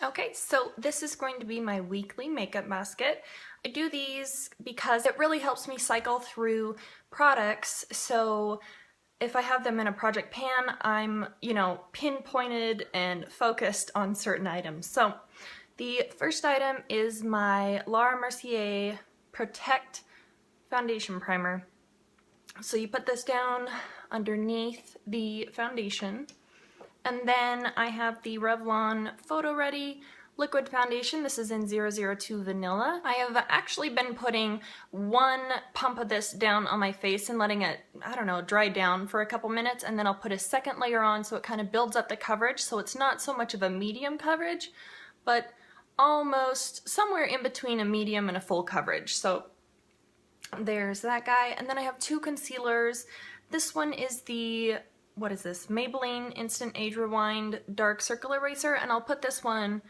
Okay, so this is going to be my weekly makeup basket. I do these because it really helps me cycle through products, so if I have them in a project pan, I'm, pinpointed and focused on certain items. So the first item is my Laura Mercier Protect Foundation Primer. So you put this down underneath the foundation. And then I have the Revlon Photo Ready Liquid Foundation. This is in 002 Vanilla. I have actually been putting one pump of this down on my face and letting it, dry down for a couple minutes, and then I'll put a second layer on so it kind of builds up the coverage, so it's not so much of a medium coverage, but almost somewhere in between a medium and a full coverage. So there's that guy. And then I have two concealers. This one is the what is this? Maybelline Instant Age Rewind Dark Circle Eraser, and I'll put this one,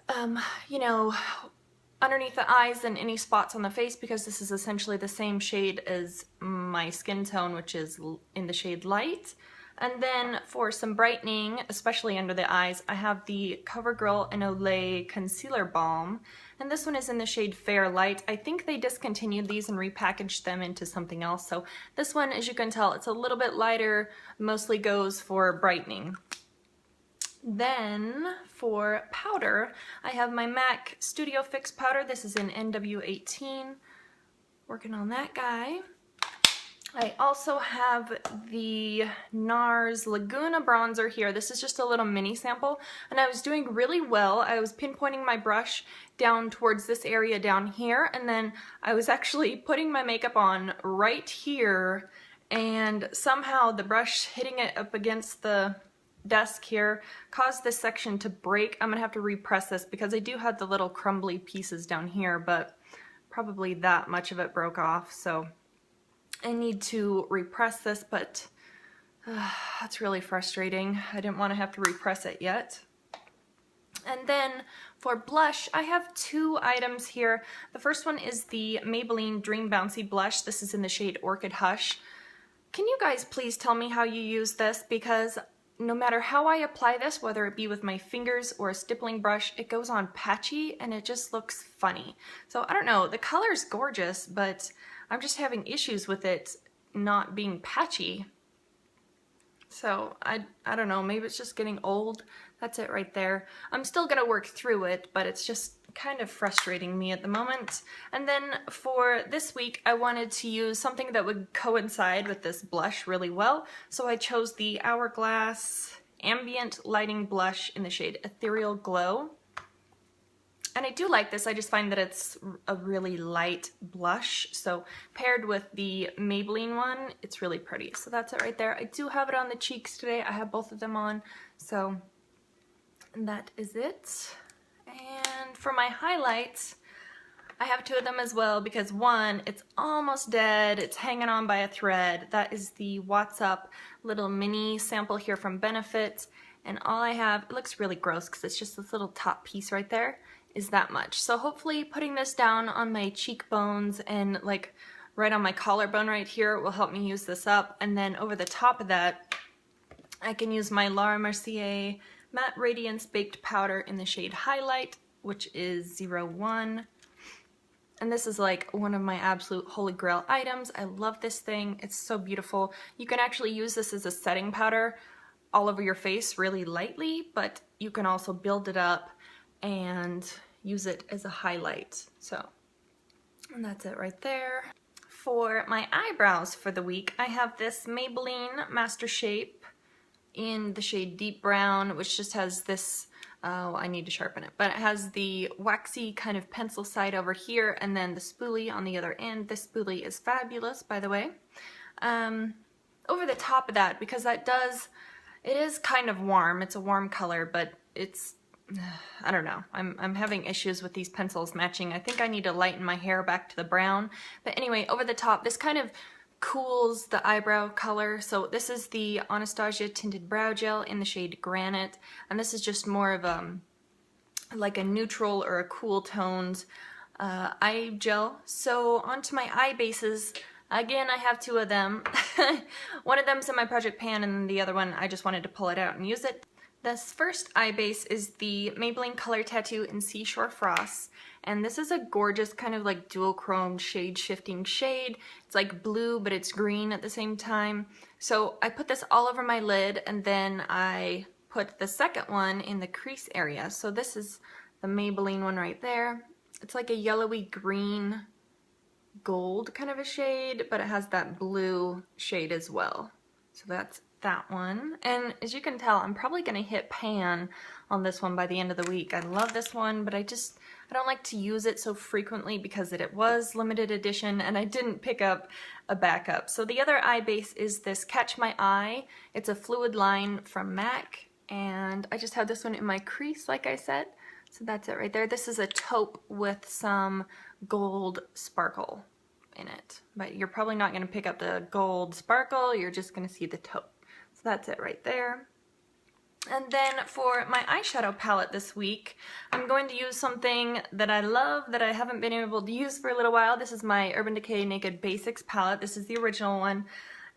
underneath the eyes and any spots on the face, because this is essentially the same shade as my skin tone, which is in the shade Light. And then for some brightening, especially under the eyes, I have the CoverGirl and Olay Concealer Balm, and this one is in the shade Fair Light. I think they discontinued these and repackaged them into something else, so this one, as you can tell, it's a little bit lighter, mostly goes for brightening. Then for powder, I have my MAC Studio Fix powder. This is in NW18, working on that guy. I also have the NARS Laguna bronzer here. This is just a little mini sample, and I was doing really well. I was pinpointing my brush down towards this area down here, and then I was actually putting my makeup on right here, and somehow the brush hitting it up against the desk here caused this section to break. I'm gonna have to repress this because I do have the little crumbly pieces down here, but probably that much of it broke off, so I need to repress this, but that's really frustrating. I didn't want to have to repress it yet. And then for blush, I have two items here. The first one is the Maybelline Dream Bouncy Blush. This is in the shade Orchid Hush. Can you guys please tell me how you use this? Because no matter how I apply this, whether it be with my fingers or a stippling brush, it goes on patchy and it just looks funny. So I don't know, the color's gorgeous, but I'm just having issues with it not being patchy. So I don't know, maybe it's just getting old. That's it right there. I'm still gonna work through it, but it's just kind of frustrating me at the moment. And then for this week, I wanted to use something that would coincide with this blush really well. So I chose the Hourglass Ambient Lighting Blush in the shade Ethereal Glow. And I do like this, I just find that it's a really light blush, so paired with the Maybelline one, it's really pretty. So that's it right there. I do have it on the cheeks today, I have both of them on, so that is it. And for my highlights, I have two of them as well, because one, it's almost dead, it's hanging on by a thread. That is the What's Up little mini sample here from Benefit, and all I have, it looks really gross because it's just this little top piece right there, is that much. So hopefully putting this down on my cheekbones and like right on my collarbone right here will help me use this up. And then over the top of that, I can use my Laura Mercier Matte Radiance Baked Powder in the shade Highlight, which is 01. And this is like one of my absolute holy grail items. I love this thing. It's so beautiful. You can actually use this as a setting powder all over your face really lightly, but you can also build it up and use it as a highlight. So, and that's it right there. For my eyebrows for the week, I have this Maybelline Master Shape in the shade Deep Brown, which just has this, I need to sharpen it, but it has the waxy kind of pencil side over here and then the spoolie on the other end. This spoolie is fabulous, by the way. Over the top of that, because it is kind of warm, it's a warm color, but it's, I don't know, I'm having issues with these pencils matching. I think I need to lighten my hair back to the brown. But anyway, over the top, this kind of cools the eyebrow color. So this is the Anastasia Tinted Brow Gel in the shade Granite. And this is just more of like a neutral or a cool toned eye gel. So onto my eye bases. Again, I have two of them. One of them's in my project pan and the other one I just wanted to pull it out and use it. This first eye base is the Maybelline Color Tattoo in Seashore Frost, and this is a gorgeous kind of like dual chrome shade shifting shade. It's like blue, but it's green at the same time. So I put this all over my lid, and then I put the second one in the crease area. So this is the Maybelline one right there. It's like a yellowy green gold kind of a shade, but it has that blue shade as well. So that's that one. And as you can tell, I'm probably going to hit pan on this one by the end of the week. I love this one, but I don't like to use it so frequently because it was limited edition and I didn't pick up a backup. So the other eye base is this Catch My Eye. It's a fluid line from MAC, and I just have this one in my crease like I said. So that's it right there. This is a taupe with some gold sparkle in it, but you're probably not going to pick up the gold sparkle, you're just going to see the taupe. So that's it right there. And then for my eyeshadow palette this week, I'm going to use something that I love that I haven't been able to use for a little while. This is my Urban Decay Naked Basics palette. This is the original one.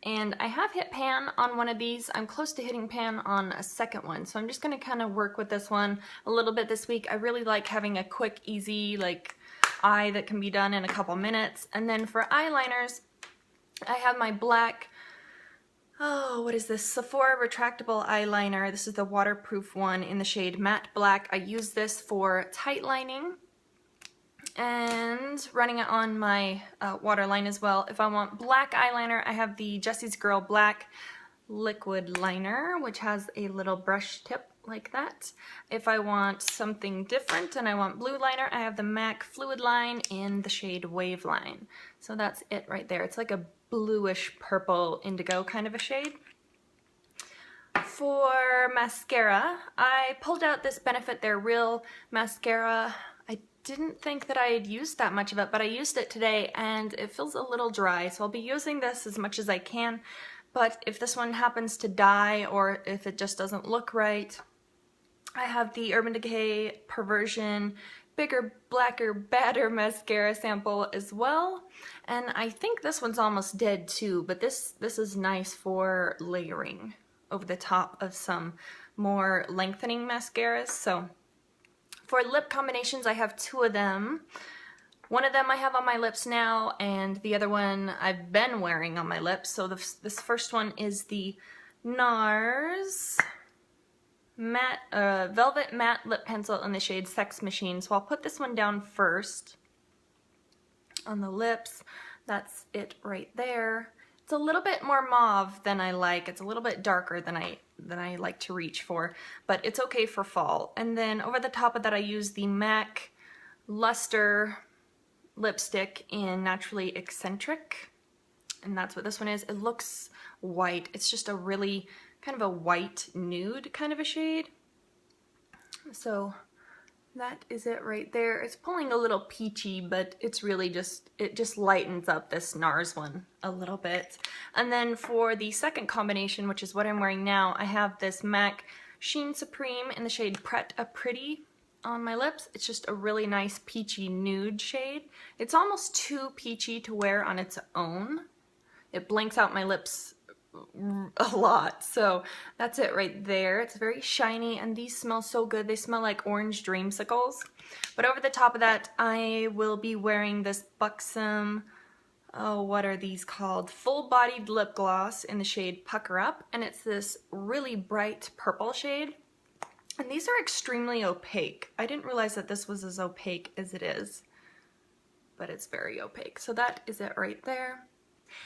And I have hit pan on one of these. I'm close to hitting pan on a second one. So I'm just going to kind of work with this one a little bit this week. I really like having a quick, easy, like, eye that can be done in a couple minutes. And then for eyeliners, I have my black, what is this? Sephora retractable eyeliner. This is the waterproof one in the shade Matte Black. I use this for tight lining and running it on my waterline as well. If I want black eyeliner, I have the Jessie's Girl Black liquid liner, which has a little brush tip like that. If I want something different and I want blue liner, I have the MAC Fluid Line in the shade Waveline. So that's it right there. It's like a bluish purple indigo kind of a shade. For mascara, I pulled out this Benefit They're Real mascara. I didn't think that I had used that much of it, but I used it today and it feels a little dry, so I'll be using this as much as I can. But if this one happens to die or if it just doesn't look right, I have the Urban Decay Perversion Bigger, Blacker, Badder mascara sample as well. And I think this one's almost dead too, but this is nice for layering over the top of some more lengthening mascaras. So for lip combinations, I have two of them. One of them I have on my lips now, and the other one I've been wearing on my lips. So this first one is the NARS Velvet Matte Lip Pencil in the shade Sex Machine. So I'll put this one down first on the lips. That's it right there. It's a little bit more mauve than I like. It's a little bit darker than I like to reach for, but it's okay for fall. And then over the top of that, I use the MAC Luster lipstick in Naturally Eccentric, and that's what this one is. It looks white. It's just a really kind of a white nude kind of a shade. So that is it right there. It's pulling a little peachy, but it's really just, it just lightens up this NARS one a little bit. And then for the second combination, which is what I'm wearing now, I have this MAC Sheen Supreme in the shade Pret a Pretty on my lips. It's just a really nice peachy nude shade. It's almost too peachy to wear on its own. It blanks out my lips a lot. So that's it right there. It's very shiny and these smell so good. They smell like orange dreamsicles. But over the top of that, I will be wearing this Buxom, what are these called? Full-bodied lip gloss in the shade Pucker Up, and it's this really bright purple shade. And these are extremely opaque. I didn't realize that this was as opaque as it is, but it's very opaque. So that is it right there.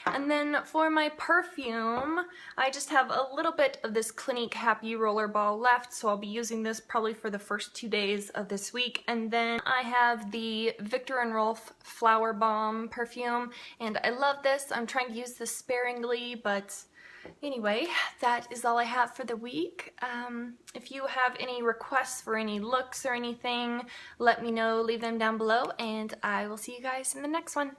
And then for my perfume, I just have a little bit of this Clinique Happy Rollerball left, so I'll be using this probably for the first 2 days of this week. And then I have the Viktor & Rolf Flower Bomb perfume, and I love this. I'm trying to use this sparingly, but anyway, that is all I have for the week. If you have any requests for any looks or anything, let me know, leave them down below, and I will see you guys in the next one.